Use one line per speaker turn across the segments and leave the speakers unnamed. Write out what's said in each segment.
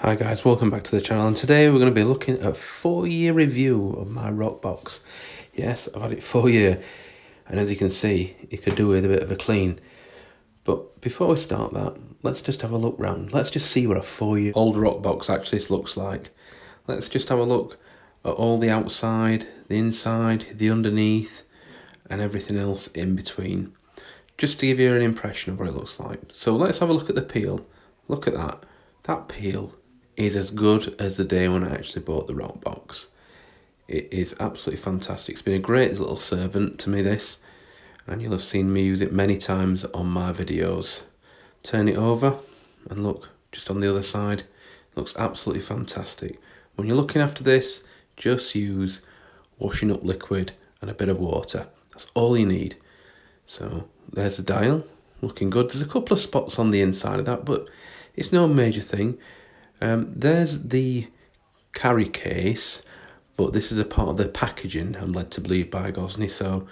Hi guys, welcome back to the channel, and today we're going to be looking at a 4-year review of my Roccbox. Yes, I've had it 4 years, and as you can see, it could do with a bit of a clean. But before we start that, let's just have a look round. Let's just see what a 4-year-old Roccbox actually looks like. Let's just have a look at all the outside, the inside, the underneath, and everything else in between, just to give you an impression of what it looks like. So let's have a look at the peel. Look at that. That peel is as good as the day when I actually bought the Roccbox. It is absolutely fantastic. It's been a great little servant to me, this, and you'll have seen me use it many times on my videos. Turn it over and look, just on the other side, it looks absolutely fantastic. When you're looking after this, just use washing up liquid and a bit of water. That's all you need. So there's the dial, looking good. There's a couple of spots on the inside of that, but it's no major thing. There's the carry case, but this is a part of the packaging, I'm led to believe, by Gozney, so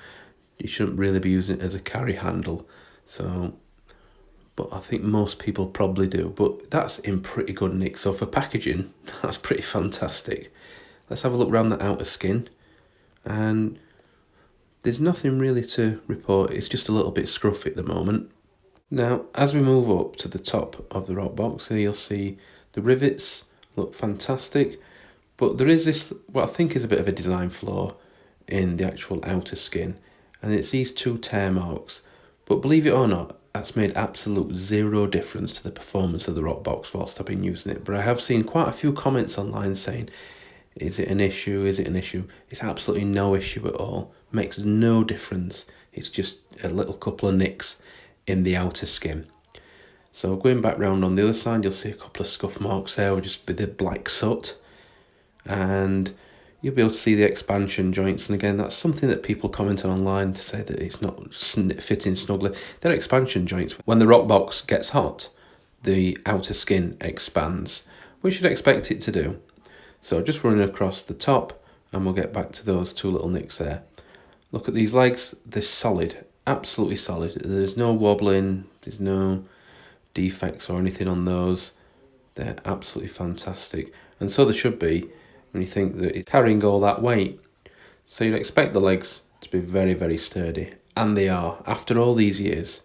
you shouldn't really be using it as a carry handle. So, but I think most people probably do. But that's in pretty good nick. So for packaging, that's pretty fantastic. Let's have a look around the outer skin, and there's nothing really to report. It's just a little bit scruffy at the moment. Now, as we move up to the top of the Roccbox, here you'll see the rivets look fantastic, but there is this, what I think is a bit of a design flaw in the actual outer skin, and it's these 2 tear marks. But believe it or not, that's made absolute zero difference to the performance of the Roccbox whilst I've been using it. But I have seen quite a few comments online saying, is it an issue? Is it an issue? It's absolutely no issue at all. Makes no difference. It's just a little couple of nicks in the outer skin. So going back round on the other side, you'll see a couple of scuff marks there with just the black soot, and you'll be able to see the expansion joints. And again, that's something that people comment online to say that it's not fitting snugly. They're expansion joints. When the Roccbox gets hot, the outer skin expands, which you'd expect it to do. So just running across the top, and we'll get back to those 2 little nicks there. Look at these legs, they're solid, absolutely solid. There's no wobbling, there's no defects or anything on those. They're absolutely fantastic, and so they should be when you think that it's carrying all that weight. So you'd expect the legs to be very, very sturdy, and they are. After all these years,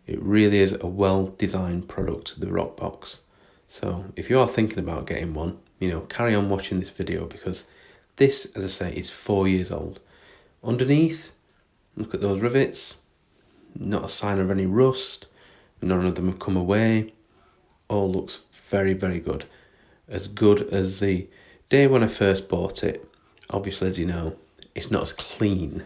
it really is a well-designed product, the Roccbox. So if you are thinking about getting one, carry on watching this video, because this, as I say, is 4 years old. Underneath, look at those rivets, not a sign of any rust, none of them have come away. All looks very, very good. As good as the day when I first bought it. Obviously, as you know, it's not as clean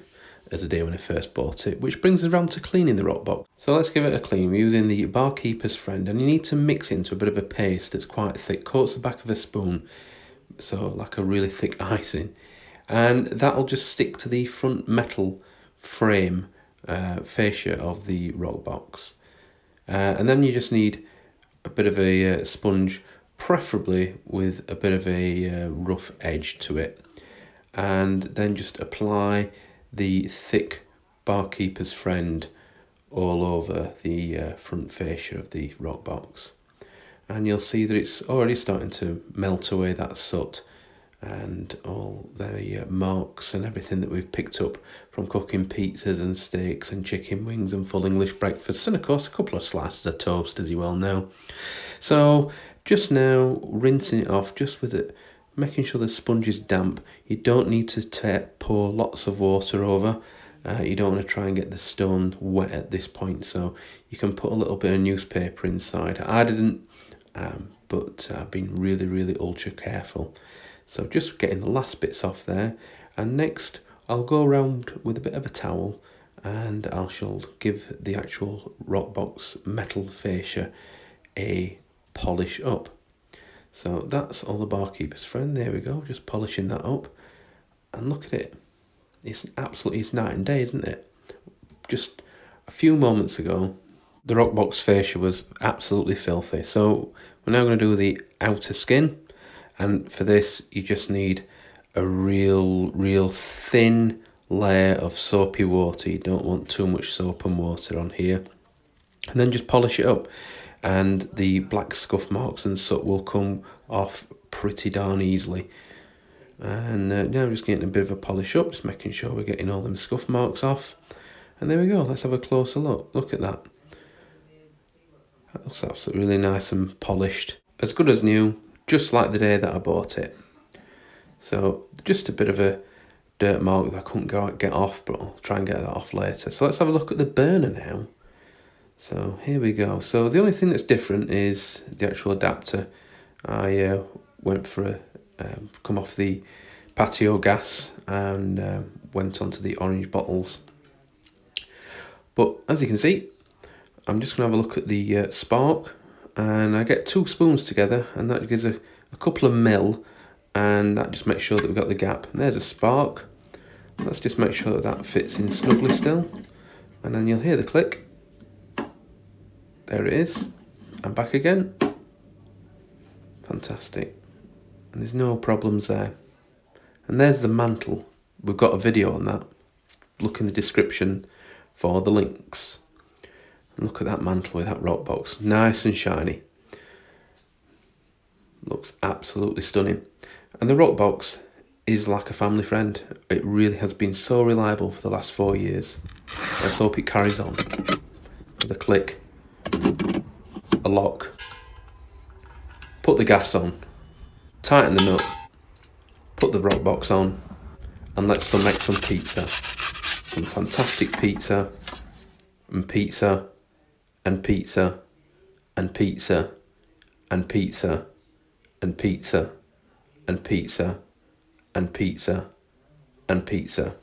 as the day when I first bought it, which brings us around to cleaning the Roccbox. So let's give it a clean. We're using the Barkeepers Friend, and you need to mix into a bit of a paste that's quite thick, coats the back of a spoon, so like a really thick icing, and that'll just stick to the front metal frame fascia of the Roccbox. And then you just need a bit of a sponge, preferably with a bit of a rough edge to it, and then just apply the thick Barkeeper's Friend all over the front fascia of the Roccbox, and you'll see that it's already starting to melt away that soot and all the marks and everything that we've picked up from cooking pizzas and steaks and chicken wings and full English breakfasts, and of course a couple of slices of toast, as you well know. So just now rinsing it off just with it, making sure the sponge is damp. You don't need to pour lots of water over. You don't want to try and get the stone wet at this point, so you can put a little bit of newspaper inside. I didn't, but I've been really, really ultra careful. So just getting the last bits off there, and next I'll go around with a bit of a towel, and I shall give the actual Roccbox metal fascia a polish up. So that's all the Barkeeper's Friend. There we go, just polishing that up, and look at it. It's night and day, isn't it? Just a few moments ago, the Roccbox fascia was absolutely filthy. So we're now going to do the outer skin. And for this, you just need a real thin layer of soapy water. You don't want too much soap and water on here. And then just polish it up. and the black scuff marks and soot will come off pretty darn easily. And now I'm just getting a bit of a polish up, just making sure we're getting all them scuff marks off. And there we go, let's have a closer look. Look at that. That looks absolutely really nice and polished. As good as new, just like the day that I bought it. So just a bit of a dirt mark that I couldn't get off, but I'll try and get that off later. So let's have a look at the burner now. So here we go. So the only thing that's different is the actual adapter. I went for come off the patio gas and went onto the orange bottles. But as you can see, I'm just going to have a look at the spark, and I get 2 spoons together, and that gives a couple of mil, and that just makes sure that we've got the gap. And there's a spark. Let's just make sure that that fits in snugly still, and then you'll hear the click. There it is. And back again. Fantastic. And there's no problems there. And there's the mantle. We've got a video on that. Look in the description for the links. And look at that mantle with that Roccbox. Nice and shiny. Looks absolutely stunning. And the Roccbox is like a family friend. It really has been so reliable for the last 4 years. Let's hope it carries on. With a click, a lock, put the gas on, tighten the nut, put the Roccbox on, and let's make some pizza. Some fantastic pizza, and pizza, and pizza, and pizza, and pizza, and pizza, and pizza, and pizza, and pizza.